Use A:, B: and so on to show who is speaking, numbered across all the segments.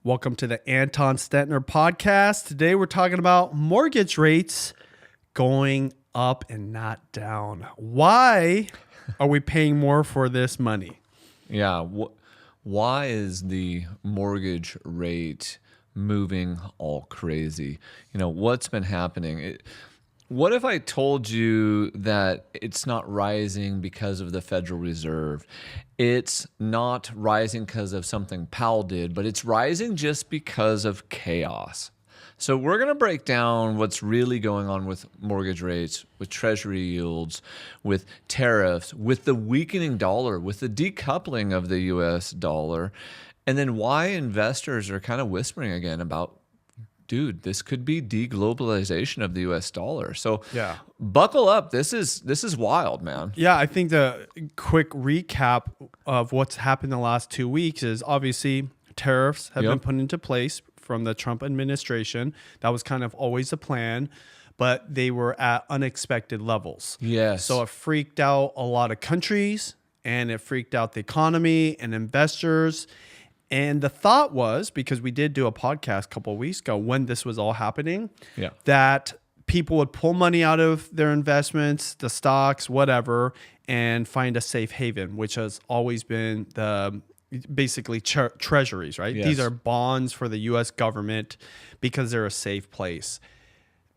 A: Welcome to the Anton Stetner podcast. Today we're talking about mortgage rates going up and not down. Why are we paying more for this money?
B: Yeah. Why is the mortgage rate moving all crazy? What's been happening? What if I told you that it's not rising because of the Federal Reserve? It's not rising because of something Powell did, but it's rising just because of chaos. So we're going to break down what's really going on with mortgage rates, with treasury yields, with tariffs, with the weakening dollar, with the decoupling of the US dollar, and then why investors are kind of whispering again about, dude, this could be de-globalization of the US dollar. So buckle up. This is wild, man.
A: Yeah, I think the quick recap of what's happened in the last 2 weeks is obviously tariffs have been put into place from the Trump administration. That was kind of always the plan, but they were at unexpected levels.
B: Yes.
A: So it freaked out a lot of countries and it freaked out the economy and investors. And the thought was, because we did do a podcast a couple of weeks ago when this was all happening, that people would pull money out of their investments, the stocks, whatever, and find a safe haven, which has always been the basically treasuries, right?
B: Yes.
A: These are bonds for the U.S. government because they're a safe place.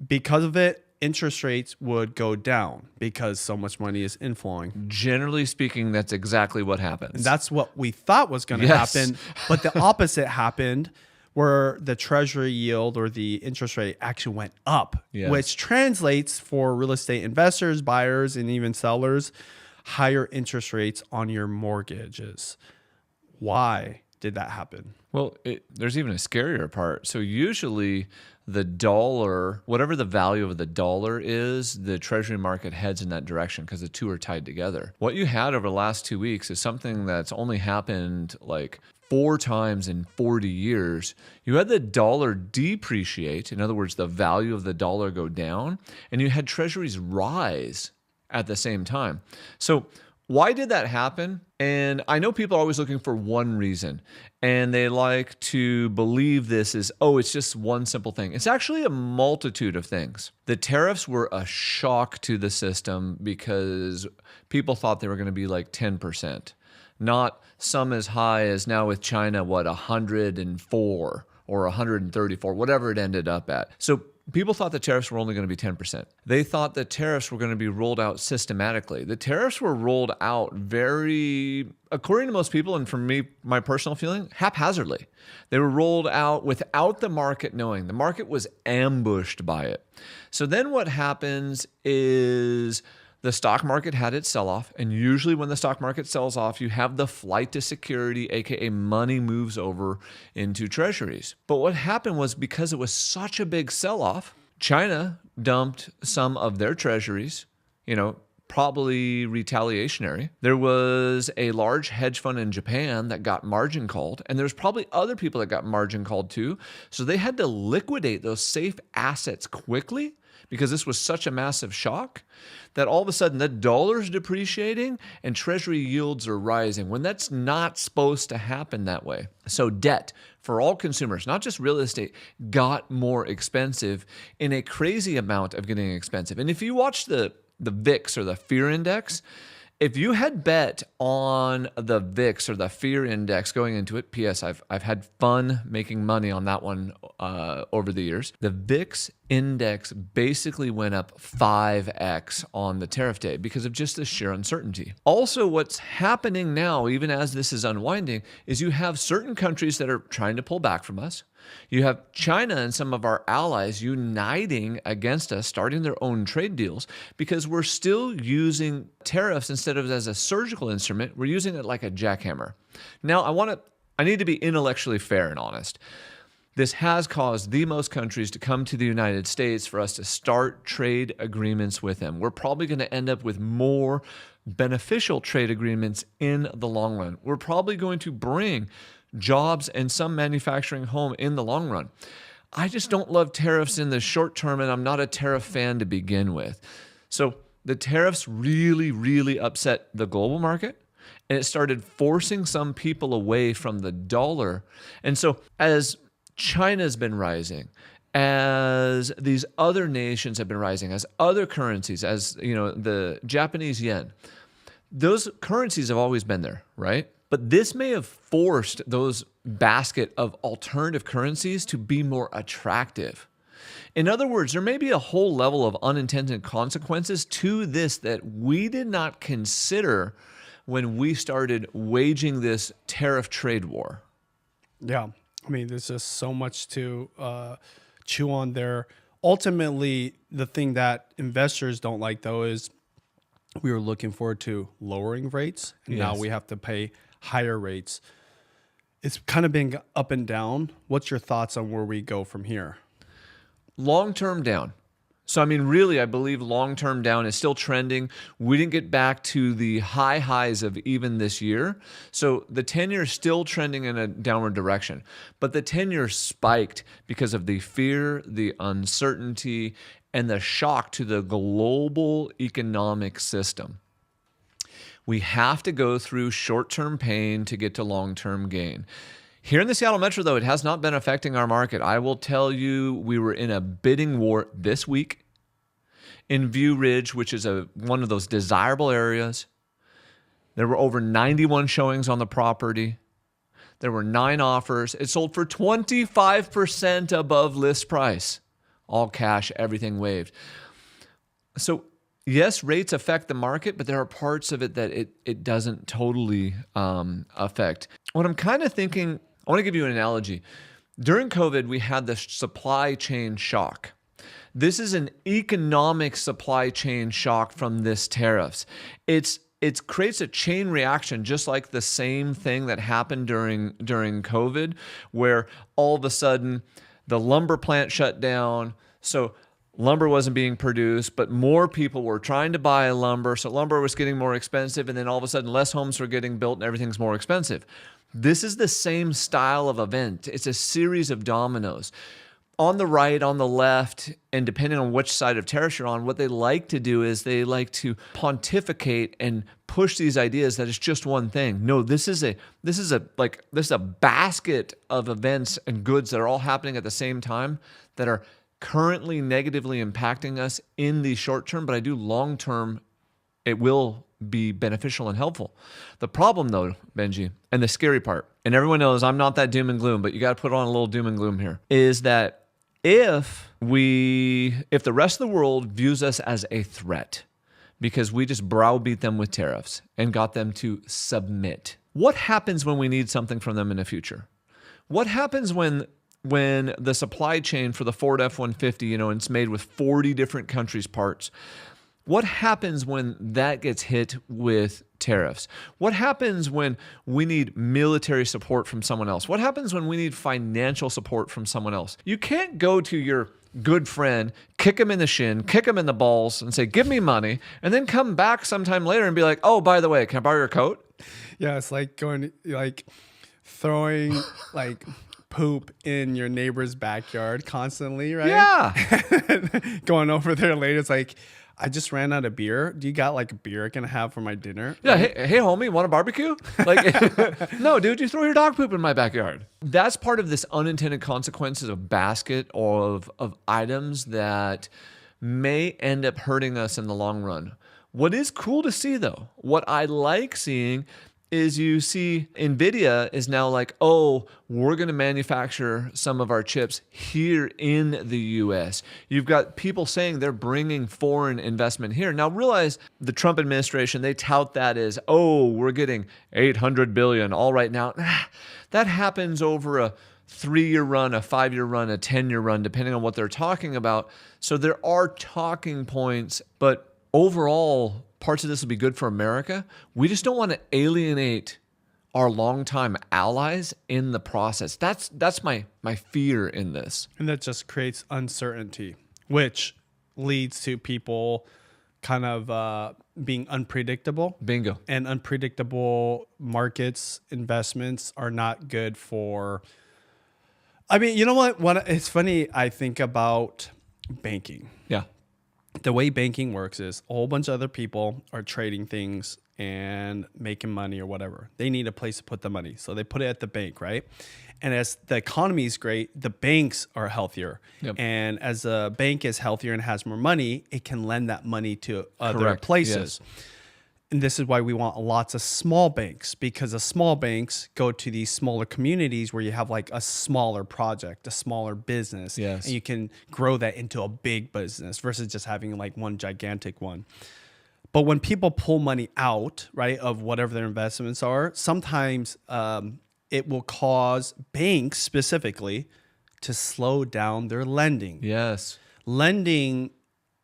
A: Because of it, interest rates would go down because so much money is inflowing.
B: Generally speaking, that's exactly what happens.
A: And that's what we thought was going to happen. But the opposite happened, where the treasury yield or the interest rate actually went up, which translates for real estate investors, buyers, and even sellers, higher interest rates on your mortgages. Why did that happen?
B: Well, there's even a scarier part. So usually the dollar, whatever the value of the dollar is, the treasury market heads in that direction because the two are tied together. What you had over the last 2 weeks is something that's only happened like 4 times in 40 years. You had the dollar depreciate, in other words, the value of the dollar go down, and you had treasuries rise at the same time. So why did that happen? And I know people are always looking for one reason, and they like to believe this is, it's just one simple thing. It's actually a multitude of things. The tariffs were a shock to the system because people thought they were going to be like 10%, not some as high as now with China, 104 or 134, whatever it ended up at. So people thought the tariffs were only going to be 10%. They thought the tariffs were going to be rolled out systematically. The tariffs were rolled out very, according to most people, and for me, my personal feeling, haphazardly. They were rolled out without the market knowing. The market was ambushed by it. So then what happens is the stock market had its sell-off, and usually when the stock market sells off, you have the flight to security, aka money moves over into treasuries. But what happened was, because it was such a big sell-off, China dumped some of their treasuries, probably retaliationary. There was a large hedge fund in Japan that got margin called, and there's probably other people that got margin called too. So they had to liquidate those safe assets quickly, because this was such a massive shock that all of a sudden the dollar's depreciating and treasury yields are rising when that's not supposed to happen that way. So debt for all consumers, not just real estate, got more expensive in a crazy amount of getting expensive. And if you watch the VIX or the fear index, if you had bet on the VIX or the fear index going into it, P.S. I've had fun making money on that one over the years. The VIX index basically went up 5x on the tariff day because of just the sheer uncertainty. Also, what's happening now, even as this is unwinding, is you have certain countries that are trying to pull back from us. You have China and some of our allies uniting against us, starting their own trade deals, because we're still using tariffs instead of as a surgical instrument. We're using it like a jackhammer. Now, I need to be intellectually fair and honest. This has caused the most countries to come to the United States for us to start trade agreements with them. We're probably going to end up with more beneficial trade agreements in the long run. We're probably going to bring jobs and some manufacturing home in the long run. I just don't love tariffs in the short term, and I'm not a tariff fan to begin with. So the tariffs really, really upset the global market. and it started forcing some people away from the dollar. And so as China's been rising, as these other nations have been rising, as other currencies, as the Japanese yen, those currencies have always been there, right? But this may have forced those basket of alternative currencies to be more attractive. In other words, there may be a whole level of unintended consequences to this that we did not consider when we started waging this tariff trade war.
A: Yeah. I mean, there's just so much to chew on there. Ultimately, the thing that investors don't like, though, is we were looking forward to lowering rates. And now we have to pay higher rates. It's kind of been up and down. What's your thoughts on where we go from here?
B: Long-term down. So, I mean, really, I believe long-term down is still trending. We didn't get back to the high highs of even this year. So the 10-year is still trending in a downward direction. But the 10-year spiked because of the fear, the uncertainty, and the shock to the global economic system. We have to go through short-term pain to get to long-term gain. Here in the Seattle Metro, though, it has not been affecting our market. I will tell you, we were in a bidding war this week in View Ridge, which is one of those desirable areas. There were over 91 showings on the property. There were 9 offers. It sold for 25% above list price. All cash, everything waived. So yes, rates affect the market, but there are parts of it that it doesn't totally affect. What I'm kind of thinking, I want to give you an analogy. During COVID, we had the supply chain shock. This is an economic supply chain shock from this tariffs. It creates a chain reaction, just like the same thing that happened during COVID, where all of a sudden the lumber plant shut down. So lumber wasn't being produced, but more people were trying to buy lumber. So lumber was getting more expensive. And then all of a sudden, less homes were getting built and everything's more expensive. This is the same style of event. It's a series of dominoes. On the right, on the left, and depending on which side of tariffs you're on, what they like to do is they like to pontificate and push these ideas that it's just one thing. No, this is a basket of events and goods that are all happening at the same time that are currently negatively impacting us in the short term, but I do long term, it will be beneficial and helpful. The problem though, Benji, and the scary part, and everyone knows I'm not that doom and gloom, but you got to put on a little doom and gloom here, is that if the rest of the world views us as a threat because we just browbeat them with tariffs and got them to submit, what happens when we need something from them in the future? What happens when the supply chain for the Ford F-150, and it's made with 40 different countries' parts, what happens when that gets hit with tariffs? What happens when we need military support from someone else? What happens when we need financial support from someone else? You can't go to your good friend, kick him in the shin, kick him in the balls, and say, give me money, and then come back sometime later and be like, oh, by the way, can I borrow your coat?
A: Yeah, it's like throwing poop in your neighbor's backyard constantly, right?
B: Yeah.
A: Going over there later, it's like, I just ran out of beer. Do you got a beer I can have for my dinner?
B: Yeah. Hey, homie, want a barbecue? No, dude, you throw your dog poop in my backyard. That's part of this unintended consequences of basket of items that may end up hurting us in the long run. What is cool to see though, what I like seeing is you see NVIDIA is now like, oh, we're going to manufacture some of our chips here in the U.S. You've got people saying they're bringing foreign investment here. Now realize the Trump administration, they tout that as, oh, we're getting $800 billion all right now. That happens over a 3-year run, a 5-year run, a 10-year run, depending on what they're talking about. So there are talking points, but overall, parts of this will be good for America. We just don't want to alienate our longtime allies in the process. That's my fear in this.
A: And that just creates uncertainty, which leads to people kind of being unpredictable.
B: Bingo.
A: And unpredictable markets, investments are not good for... I mean, you know what? It's funny, I think about banking.
B: Yeah.
A: The way banking works is a whole bunch of other people are trading things and making money or whatever. They need a place to put the money. So they put it at the bank, right? And as the economy is great, the banks are healthier.
B: Yep.
A: And as a bank is healthier and has more money, it can lend that money to other
B: Correct.
A: places.
B: Yes.
A: And this is why we want lots of small banks, because the small banks go to these smaller communities where you have like a smaller project, a smaller business,
B: Yes.
A: and you can grow that into a big business versus just having like one gigantic one. But when people pull money out, right, of whatever their investments are, sometimes it will cause banks specifically to slow down their lending.
B: Yes.
A: Lending,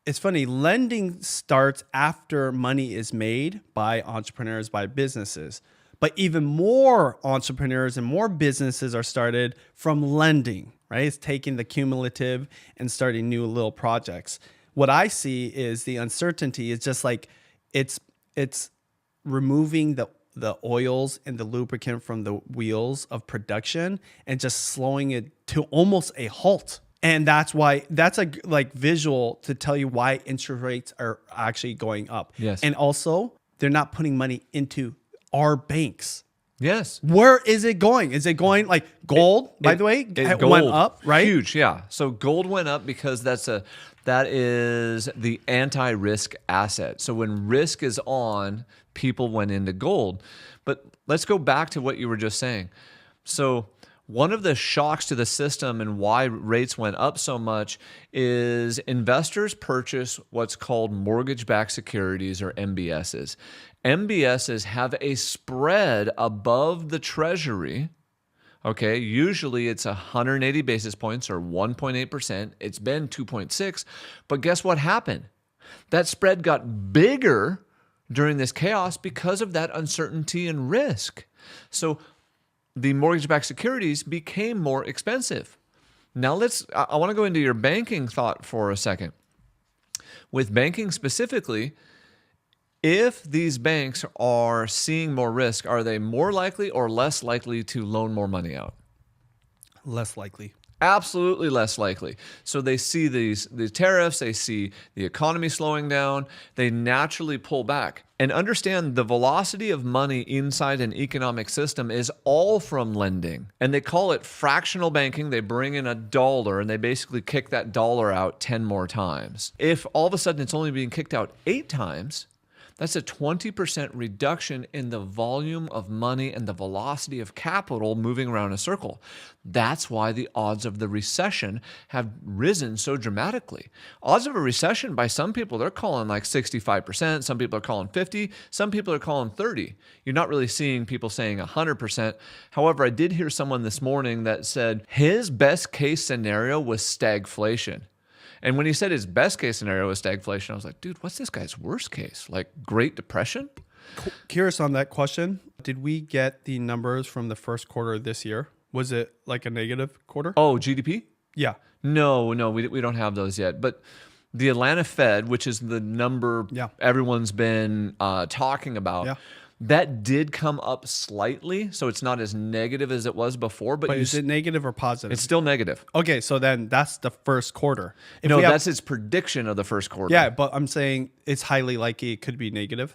A: it's funny, lending starts after money is made by entrepreneurs, by businesses. But even more entrepreneurs and more businesses are started from lending, right? It's taking the cumulative and starting new little projects. What I see is the uncertainty is just like it's removing the oils and the lubricant from the wheels of production and just slowing it to almost a halt. And that's why that's a like visual to tell you why interest rates are actually going up.
B: Yes.
A: And also they're not putting money into our banks.
B: Yes.
A: Where is it going? Is it going like gold, by the way,
B: gold
A: went up, right?
B: Huge, yeah. So gold went up because that is the anti-risk asset. So when risk is on, people went into gold. But let's go back to what you were just saying. So one of the shocks to the system and why rates went up so much is investors purchase what's called mortgage-backed securities, or MBSs. MBSs have a spread above the Treasury. Okay, usually it's 180 basis points or 1.8%. It's been 2.6, but guess what happened? That spread got bigger during this chaos because of that uncertainty and risk. So the mortgage-backed securities became more expensive. Now I want to go into your banking thought for a second. With banking specifically, if these banks are seeing more risk, are they more likely or less likely to loan more money out?
A: Less likely.
B: Absolutely less likely. So they see the tariffs, they see the economy slowing down, they naturally pull back. And understand the velocity of money inside an economic system is all from lending. And they call it fractional banking. They bring in $1 and they basically kick that dollar out 10 more times. If all of a sudden it's only being kicked out 8 times, that's a 20% reduction in the volume of money and the velocity of capital moving around a circle. That's why the odds of the recession have risen so dramatically. Odds of a recession, by some people, they're calling like 65%. Some people are calling 50%. Some people are calling 30%. You're not really seeing people saying 100%. However, I did hear someone this morning that said his best case scenario was stagflation. And when he said his best case scenario was stagflation, I was like, dude, what's this guy's worst case? Like Great Depression?
A: Curious on that question. Did we get the numbers from the first quarter of this year? Was it like a negative quarter?
B: Oh, GDP?
A: Yeah.
B: No, we don't have those yet. But the Atlanta Fed, which is the number everyone's been talking about, that did come up slightly. So it's not as negative as it was before. But
A: is it negative or positive?
B: It's still negative.
A: Okay, so then that's the first quarter.
B: No, that's its prediction of the first quarter.
A: Yeah, but I'm saying it's highly likely it could be negative.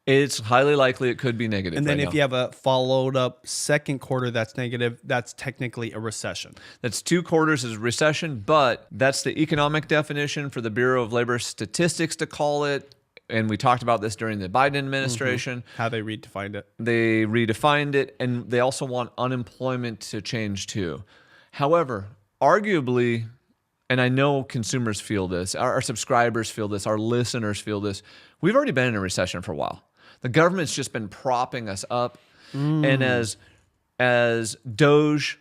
B: It's highly likely it could be negative.
A: And then
B: right
A: if
B: now.
A: you have a followed up second quarter that's negative, that's technically a recession.
B: That's 2 quarters is recession, but that's the economic definition for the Bureau of Labor Statistics to call it. And we talked about this during the Biden administration.
A: How they redefined it.
B: They redefined it, and they also want unemployment to change too. However, arguably, and I know consumers feel this, our subscribers feel this, our listeners feel this, we've already been in a recession for a while. The government's just been propping us up. And as Doge,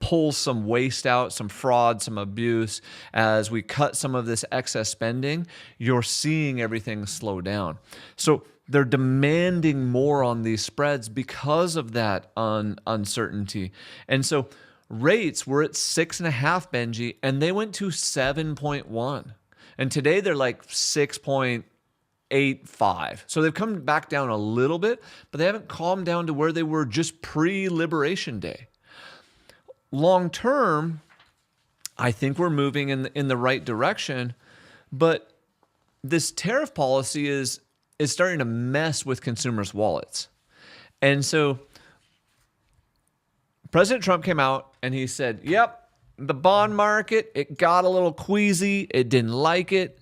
B: pulls some waste out, some fraud, some abuse, as we cut some of this excess spending, you're seeing everything slow down. So they're demanding more on these spreads because of that uncertainty. And so rates were at 6.5, Benji, and they went to 7.1. And today they're like 6.85. So they've come back down a little bit, but they haven't calmed down to where they were just pre-Liberation Day. Long term, I think we're moving in the right direction, but this tariff policy is is starting to mess with consumers' wallets. And so President Trump came out and he said, yep, the bond market, it got a little queasy. It didn't like it.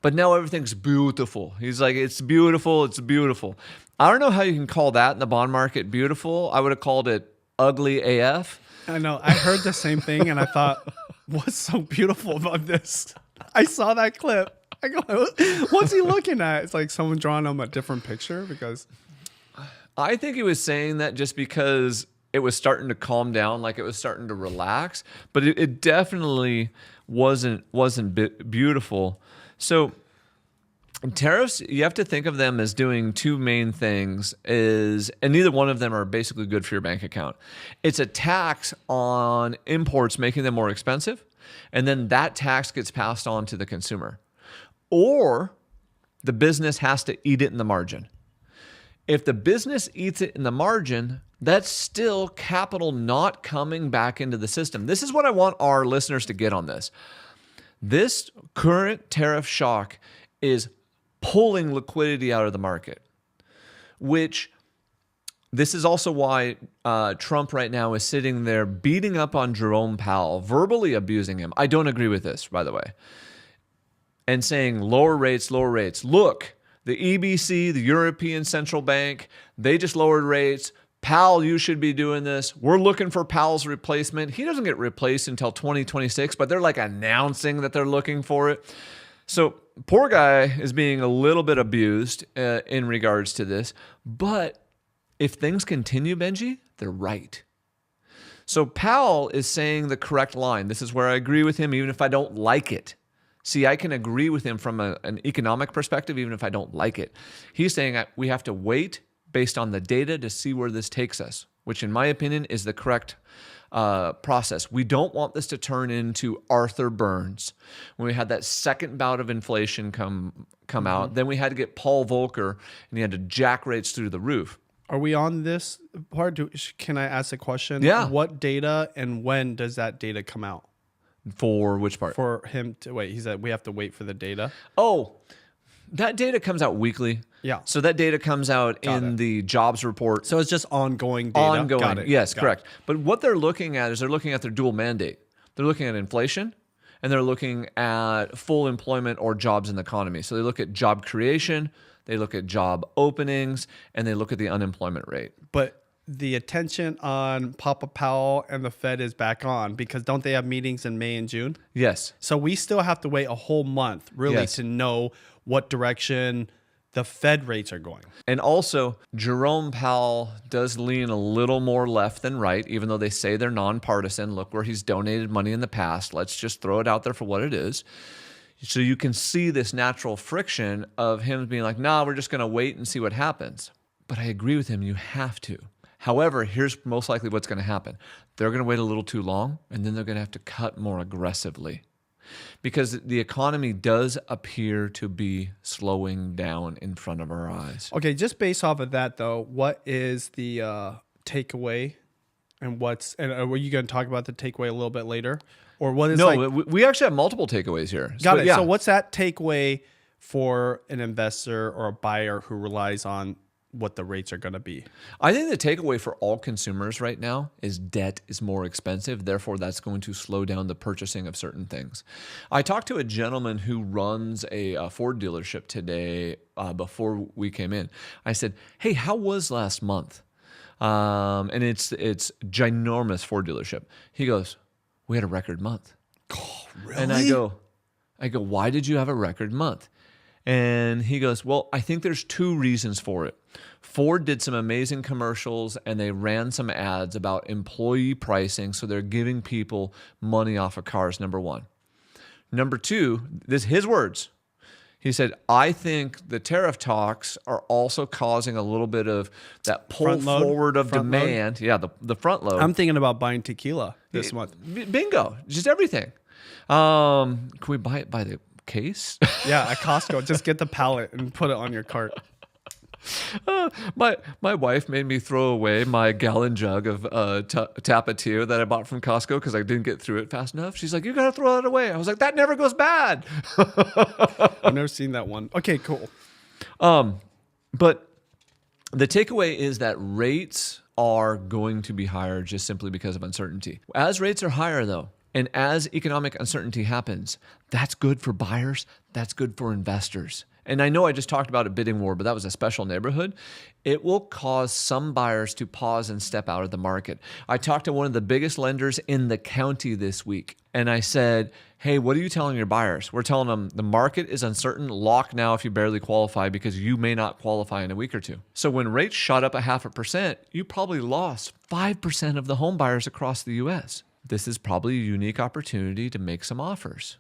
B: But now everything's beautiful. He's like, it's beautiful. It's beautiful. I don't know how you can call that in the bond market beautiful. I would have called it ugly AF.
A: I know. I heard the same thing and I thought, what's so beautiful about this? I saw that clip. I go, what's he looking at? It's like someone drawing him a different picture because
B: I think he was saying that just because it was starting to calm down, like it was starting to relax, but it definitely wasn't beautiful. So tariffs, you have to think of them as doing two main things, and neither one of them are basically good for your bank account. It's a tax on imports, making them more expensive, and then that tax gets passed on to the consumer. Or the business has to eat it in the margin. If the business eats it in the margin, that's still capital not coming back into the system. This is what I want our listeners to get on this. This current tariff shock is pulling liquidity out of the market, which this is also why Trump right now is sitting there beating up on Jerome Powell, verbally abusing him. I don't agree with this, by the way, and saying lower rates, lower rates. Look, the EBC, the European Central Bank, they just lowered rates. Powell, you should be doing this. We're looking for Powell's replacement. He doesn't get replaced until 2026, but they're like announcing that they're looking for it. So poor guy is being a little bit abused in regards to this. But if things continue, Benji, they're right. So Powell is saying the correct line. This is where I agree with him, even if I don't like it. See, I can agree with him from an economic perspective, even if I don't like it. He's saying we have to wait based on the data to see where this takes us, which in my opinion is the correct process. We don't want this to turn into Arthur Burns when we had that second bout of inflation come out. Then we had to get Paul Volcker and he had to jack rates through the roof.
A: Are we on this part? Can I ask a question?
B: Yeah.
A: What data and when does that data come out?
B: For which part?
A: For him to wait. He said we have to wait for the data.
B: Oh, that data comes out weekly.
A: Yeah.
B: So that data comes out in the jobs report.
A: So it's just ongoing data.
B: Ongoing.
A: Got it.
B: Yes,
A: Got
B: correct.
A: it.
B: But what they're looking at is they're looking at their dual mandate. They're looking at inflation and they're looking at full employment or jobs in the economy. So they look at job creation, they look at job openings, and they look at the unemployment rate.
A: But the attention on Papa Powell and the Fed is back on because don't they have meetings in May and June?
B: Yes.
A: So we still have to wait a whole month really to know what direction the Fed rates are going.
B: And also, Jerome Powell does lean a little more left than right, even though they say they're nonpartisan. Look where he's donated money in the past. Let's just throw it out there for what it is. So you can see this natural friction of him being like, nah, we're just going to wait and see what happens. But I agree with him. You have to. However, here's most likely what's going to happen. They're going to wait a little too long, and then they're going to have to cut more aggressively because the economy does appear to be slowing down in front of our eyes.
A: Okay, just based off of that, though, what is the takeaway and were you going to talk about the takeaway a little bit later? Or what is
B: we actually have multiple takeaways here.
A: Got it. Yeah. So what's that takeaway for an investor or a buyer who relies on what the rates are going to be?
B: I think the takeaway for all consumers right now is debt is more expensive. Therefore, that's going to slow down the purchasing of certain things. I talked to a gentleman who runs a Ford dealership today before we came in. I said, hey, how was last month? And it's ginormous Ford dealership. He goes, we had a record month.
A: Oh, really?
B: And I go, why did you have a record month? And he goes, well, I think there's two reasons for it. Ford did some amazing commercials and they ran some ads about employee pricing. So they're giving people money off of cars, number one. Number two, this his words. He said, I think the tariff talks are also causing a little bit of that pull forward of demand. Yeah, the front load.
A: I'm thinking about buying tequila this month.
B: Bingo. Just everything. Can we buy it by the case?
A: Yeah, at Costco. Just get the pallet and put it on your cart.
B: My wife made me throw away my gallon jug of Tapatio that I bought from Costco because I didn't get through it fast enough. She's like, you got to throw that away. I was like, that never goes bad.
A: I've never seen that one. Okay, cool.
B: But the takeaway is that rates are going to be higher just simply because of uncertainty. As rates are higher, though, and as economic uncertainty happens, that's good for buyers, that's good for investors. And I know I just talked about a bidding war, but that was a special neighborhood. It will cause some buyers to pause and step out of the market. I talked to one of the biggest lenders in the county this week, and I said, hey, what are you telling your buyers? We're telling them the market is uncertain. Lock now if you barely qualify because you may not qualify in a week or two. So when rates shot up 0.5%, you probably lost 5% of the home buyers across the U.S. This is probably a unique opportunity to make some offers.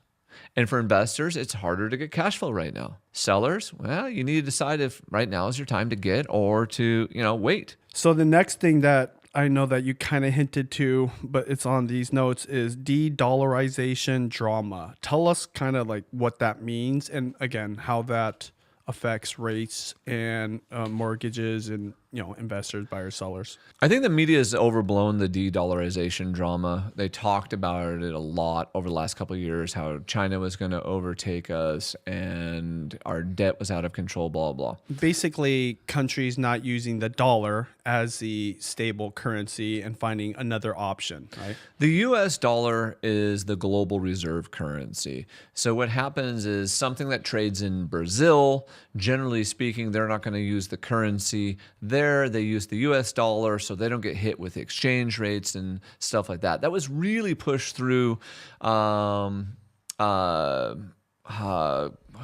B: And for investors, it's harder to get cash flow right now. Sellers, well, you need to decide if right now is your time to get or to, wait.
A: So the next thing that I know that you kind of hinted to, but it's on these notes, is de-dollarization drama. Tell us kind of like what that means and again, how that affects rates and mortgages and investors, buyers, sellers.
B: I think the media has overblown the de-dollarization drama. They talked about it a lot over the last couple of years, how China was going to overtake us and our debt was out of control, blah, blah.
A: Basically, countries not using the dollar as the stable currency and finding another option, right?
B: The US dollar is the global reserve currency. So what happens is something that trades in Brazil, generally speaking, they're not going to use the currency there. They use the US dollar, so they don't get hit with exchange rates and stuff like that. That was really pushed through, who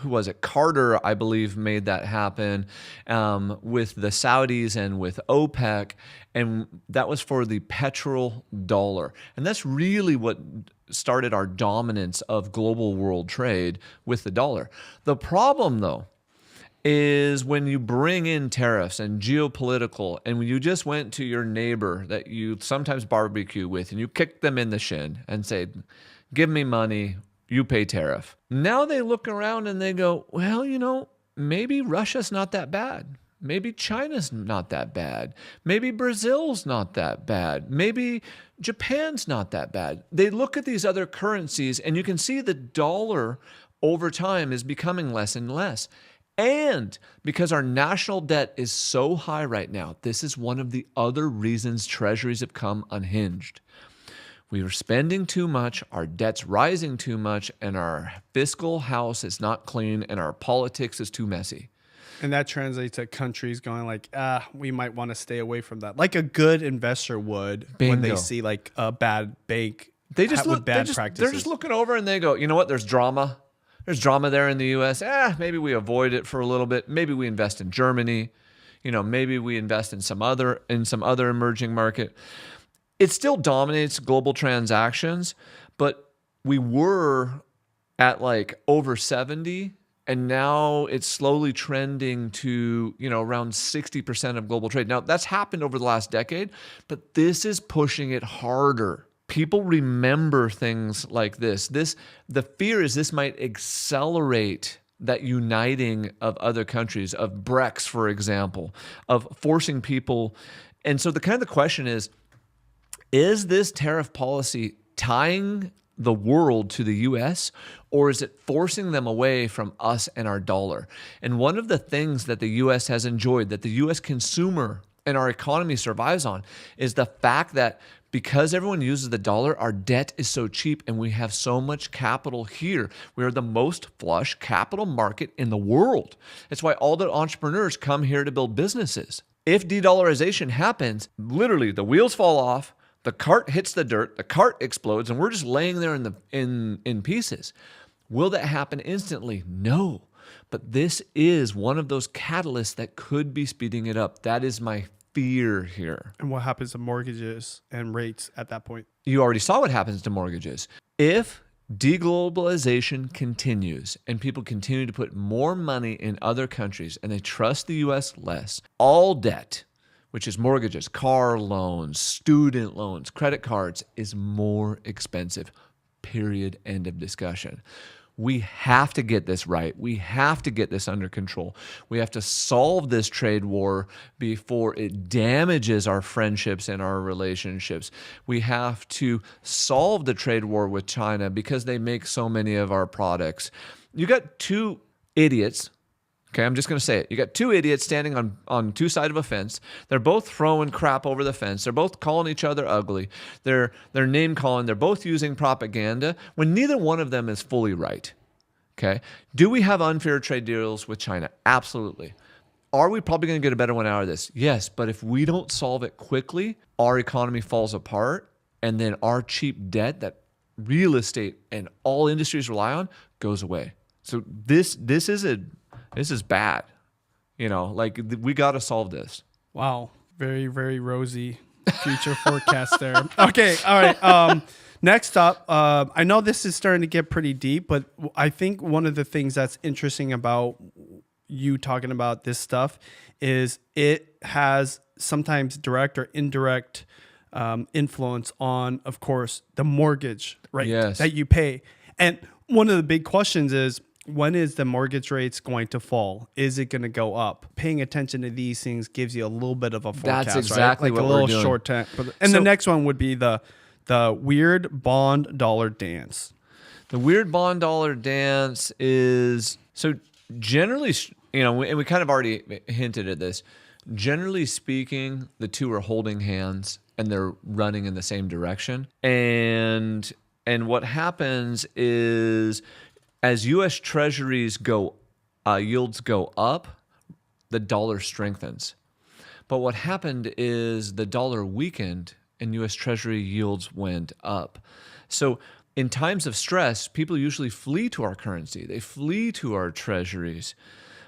B: was it? Carter, I believe, made that happen with the Saudis and with OPEC. And that was for the petrodollar. And that's really what started our dominance of global world trade with the dollar. The problem, though, is when you bring in tariffs and geopolitical, and when you just went to your neighbor that you sometimes barbecue with and you kick them in the shin and say, give me money, you pay tariff. Now they look around and they go, well, maybe Russia's not that bad. Maybe China's not that bad. Maybe Brazil's not that bad. Maybe Japan's not that bad. They look at these other currencies and you can see the dollar over time is becoming less and less. And because our national debt is so high right now, this is one of the other reasons treasuries have come unhinged. We are spending too much, our debt's rising too much, and our fiscal house is not clean, and our politics is too messy.
A: And that translates to countries going like, we might want to stay away from that. Like a good investor would.
B: Bingo.
A: When they see like a bad bank with bad practices.
B: They're just looking over and they go, you know what, there's drama. There's drama there in the U.S. Maybe we avoid it for a little bit. Maybe we invest in Germany. Maybe we invest in some other emerging market. It still dominates global transactions, but we were at like over 70, and now it's slowly trending to around 60% of global trade. Now that's happened over the last decade, but this is pushing it harder. People remember things like this. The fear is this might accelerate that uniting of other countries, of BRICS, for example, of forcing people. And so the question is this tariff policy tying the world to the U.S., or is it forcing them away from us and our dollar? And one of the things that the U.S. has enjoyed, that the U.S. consumer and our economy survives on, is the fact that because everyone uses the dollar, our debt is so cheap and we have so much capital here. We are the most flush capital market in the world. That's why all the entrepreneurs come here to build businesses. If de-dollarization happens, literally the wheels fall off, the cart hits the dirt, the cart explodes, and we're just laying there in pieces. Will that happen instantly? No. But this is one of those catalysts that could be speeding it up. That is my fear here.
A: And what happens to mortgages and rates at that point?
B: You already saw what happens to mortgages. If deglobalization continues and people continue to put more money in other countries and they trust the U.S. less, all debt, which is mortgages, car loans, student loans, credit cards, is more expensive. Period. End of discussion. We have to get this right. We have to get this under control. We have to solve this trade war before it damages our friendships and our relationships. We have to solve the trade war with China because they make so many of our products. You got two idiots Okay, I'm just going to say it. You got two idiots standing on two sides of a fence. They're both throwing crap over the fence. They're both calling each other ugly. They're name calling. They're both using propaganda when neither one of them is fully right. Okay, do we have unfair trade deals with China? Absolutely. Are we probably going to get a better one out of this? Yes, but if we don't solve it quickly, our economy falls apart, and then our cheap debt that real estate and all industries rely on goes away. So this is bad. Like we got to solve this.
A: Wow. Very, very rosy future forecast there. Okay. All right. Next up, I know this is starting to get pretty deep, but I think one of the things that's interesting about you talking about this stuff is it has sometimes direct or indirect influence on, of course, the mortgage rate that you pay. And one of the big questions is, when is the mortgage rates going to fall? Is it going to go up? Paying attention to these things gives you a little bit of a forecast.
B: That's exactly
A: right? Like
B: what
A: a little
B: we're doing.
A: short term. And the next one would be the weird bond dollar dance.
B: The weird bond dollar dance is, so generally, and we kind of already hinted at this. Generally speaking, the two are holding hands and they're running in the same direction. And what happens is, as U.S. Treasuries yields go up, the dollar strengthens. But what happened is the dollar weakened and U.S. Treasury yields went up. So in times of stress, people usually flee to our currency. They flee to our treasuries.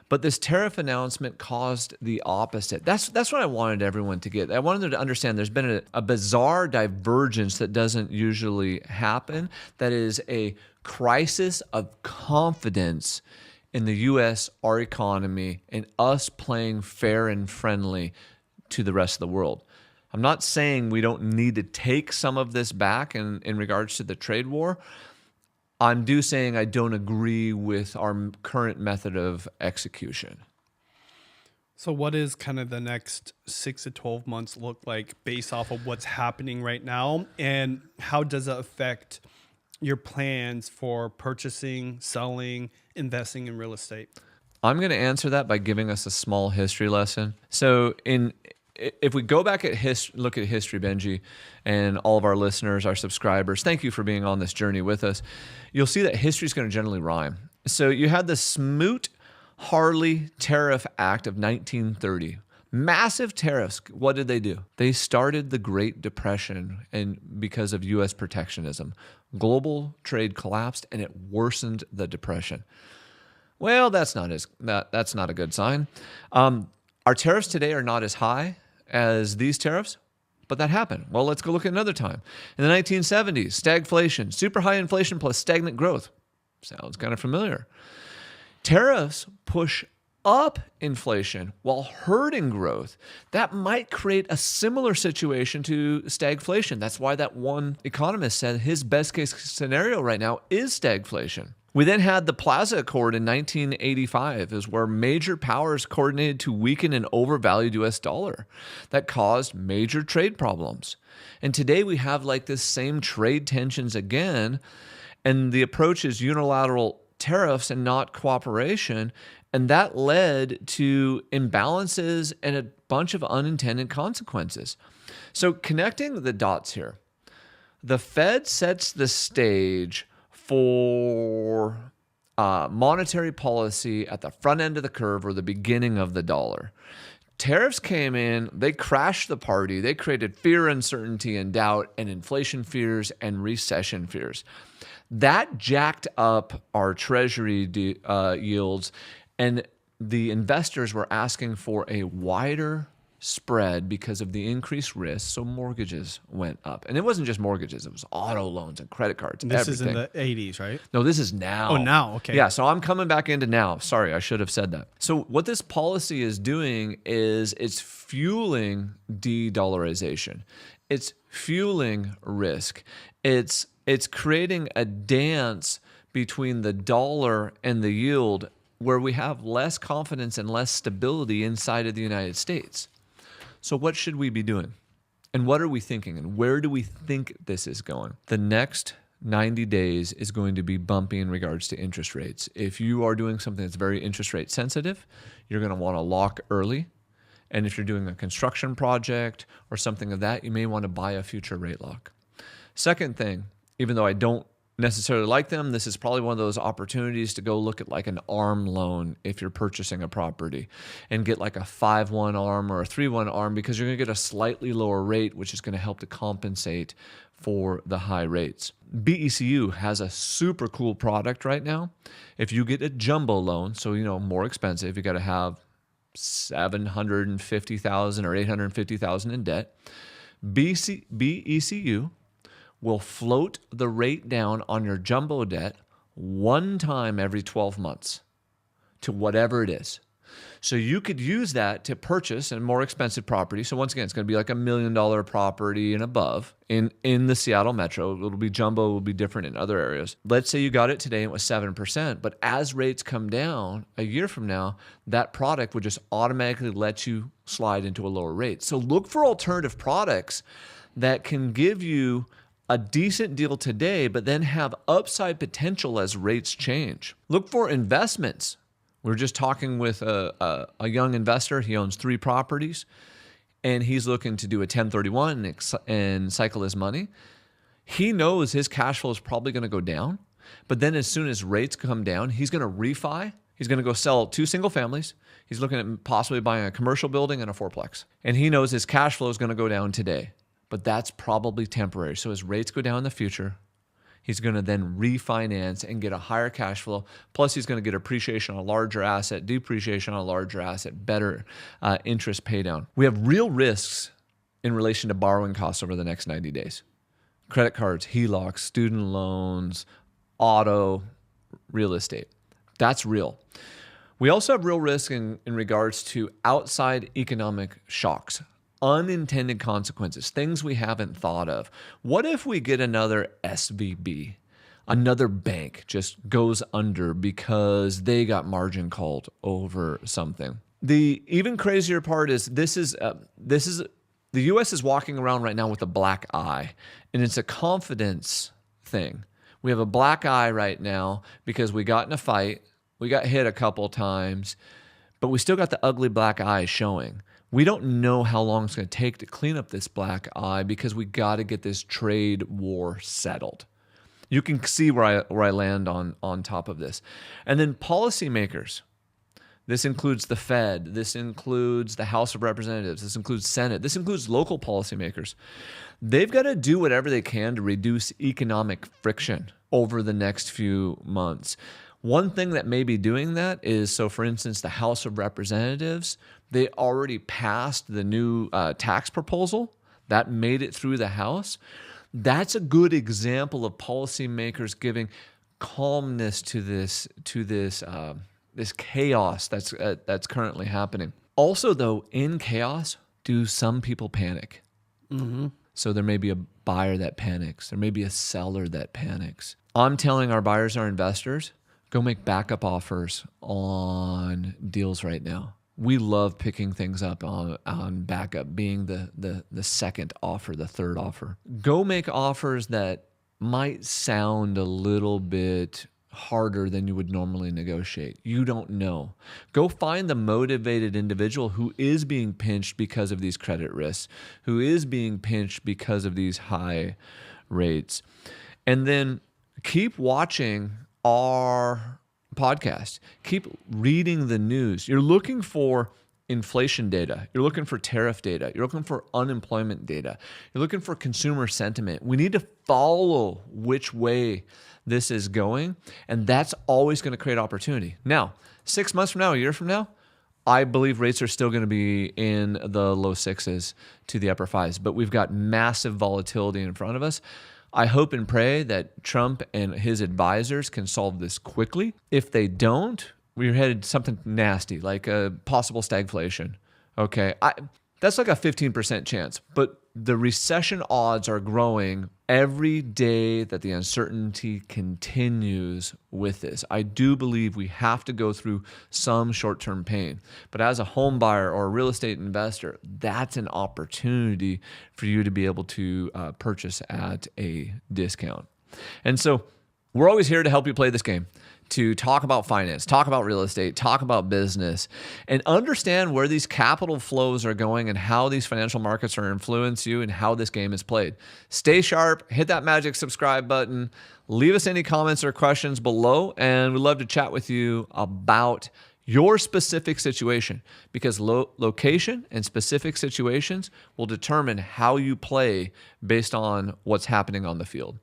B: But this tariff announcement caused the opposite. That's what I wanted everyone to get. I wanted them to understand there's been a bizarre divergence that doesn't usually happen. That is a crisis of confidence in the U.S., our economy, and us playing fair and friendly to the rest of the world. I'm not saying we don't need to take some of this back in regards to the trade war. I'm saying I don't agree with our current method of execution.
A: So what is kind of the next 6 to 12 months look like based off of what's happening right now? And how does it affect your plans for purchasing, selling, investing in real estate?
B: I'm going to answer that by giving us a small history lesson. So if we go back look at history, Benji, and all of our listeners, our subscribers, thank you for being on this journey with us. You'll see that history is going to generally rhyme. So you had the Smoot-Hawley Tariff Act of 1930. Massive tariffs. What did they do? They started the Great Depression, and because of U.S. protectionism. Global trade collapsed, and it worsened the depression. Well, that's not a good sign. Our tariffs today are not as high as these tariffs, but that happened. Well, let's go look at another time. In the 1970s, stagflation, super high inflation plus stagnant growth. Sounds kind of familiar. Tariffs push up inflation while hurting growth. That might create a similar situation to stagflation. That's why that one economist said his best case scenario right now is stagflation. We then had the Plaza Accord in 1985, is where major powers coordinated to weaken an overvalued US dollar that caused major trade problems. And today we have like this same trade tensions again, and the approach is unilateral tariffs and not cooperation. And that led to imbalances and a bunch of unintended consequences. So connecting the dots here, the Fed sets the stage for monetary policy at the front end of the curve or the beginning of the dollar. Tariffs came in, they crashed the party, they created fear, uncertainty, and doubt, and inflation fears and recession fears. That jacked up our treasury yields, and the investors were asking for a wider spread because of the increased risk, so mortgages went up. And it wasn't just mortgages, it was auto loans and credit cards.
A: This everything. Is in the 80s, right?
B: No, this is now.
A: Oh, now, okay.
B: Yeah, so I'm coming back into now. Sorry, I should have said that. So what this policy is doing is it's fueling de-dollarization. It's fueling risk. It's creating a dance between the dollar and the yield where we have less confidence and less stability inside of the United States. So what should we be doing? And what are we thinking? And where do we think this is going? The next 90 days is going to be bumpy in regards to interest rates. If you are doing something that's very interest rate sensitive, you're going to want to lock early. And if you're doing a construction project or something of that, you may want to buy a future rate lock. Second thing, even though I don't necessarily like them, this is probably one of those opportunities to go look at like an ARM loan if you're purchasing a property and get like a 5-1 ARM or a 3-1 ARM, because you're going to get a slightly lower rate, which is going to help to compensate for the high rates. BECU has a super cool product right now. If you get a jumbo loan, so more expensive, you got to have $750,000 or $850,000 in debt. BECU will float the rate down on your jumbo debt one time every 12 months to whatever it is. So you could use that to purchase a more expensive property. So once again, it's going to be like $1 million property and above in the Seattle metro. It'll be jumbo, it will be different in other areas. Let's say you got it today and it was 7%, but as rates come down a year from now, that product would just automatically let you slide into a lower rate. So look for alternative products that can give you a decent deal today, but then have upside potential as rates change. Look for investments. We were just talking with a young investor. He owns 3 properties, and he's looking to do a 1031 and cycle his money. He knows his cash flow is probably going to go down, but then as soon as rates come down, he's going to refi. He's going to go sell 2 single families. He's looking at possibly buying a commercial building and a 4-plex. And he knows his cash flow is going to go down today, but that's probably temporary. So as rates go down in the future, he's going to then refinance and get a higher cash flow. Plus, he's going to get appreciation on a larger asset, depreciation on a larger asset, better interest pay down. We have real risks in relation to borrowing costs over the next 90 days. Credit cards, HELOCs, student loans, auto, real estate. That's real. We also have real risk in regards to outside economic shocks. Unintended consequences, things we haven't thought of. What if we get another SVB? Another bank just goes under because they got margin called over something. The even crazier part is this is the U.S. is walking around right now with a black eye, and it's a confidence thing. We have a black eye right now because we got in a fight, we got hit a couple times, but we still got the ugly black eye showing. We don't know how long it's going to take to clean up this black eye because we got to get this trade war settled. You can see where I land on top of this. And then policymakers. This includes the Fed. This includes the House of Representatives. This includes Senate. This includes local policymakers. They've got to do whatever they can to reduce economic friction over the next few months. One thing that may be doing that is, so for instance, the House of Representatives, they already passed the new tax proposal that made it through the House. That's a good example of policymakers giving calmness to this chaos that's currently happening. Also, though, in chaos, do some people panic? Mm-hmm. So there may be a buyer that panics. There may be a seller that panics. I'm telling our buyers, our investors, go make backup offers on deals right now. We love picking things up on backup, being the second offer, the third offer. Go make offers that might sound a little bit harder than you would normally negotiate. You don't know. Go find the motivated individual who is being pinched because of these credit risks, who is being pinched because of these high rates. And then keep watching our podcast. Keep reading the news. You're looking for inflation data. You're looking for tariff data. You're looking for unemployment data. You're looking for consumer sentiment. We need to follow which way this is going, and that's always going to create opportunity. Now, 6 months from now, a year from now, I believe rates are still going to be in the low 6s to the upper 5s, but we've got massive volatility in front of us. I hope and pray that Trump and his advisors can solve this quickly. If they don't, we're headed something nasty, like a possible stagflation. Okay, that's like a 15% chance, but the recession odds are growing every day that the uncertainty continues with this. I do believe we have to go through some short-term pain, but as a home buyer or a real estate investor, that's an opportunity for you to be able to purchase at a discount. And so we're always here to help you play this game, to talk about finance, talk about real estate, talk about business, and understand where these capital flows are going and how these financial markets are influencing you and how this game is played. Stay sharp, hit that magic subscribe button, leave us any comments or questions below, and we'd love to chat with you about your specific situation, because location and specific situations will determine how you play based on what's happening on the field.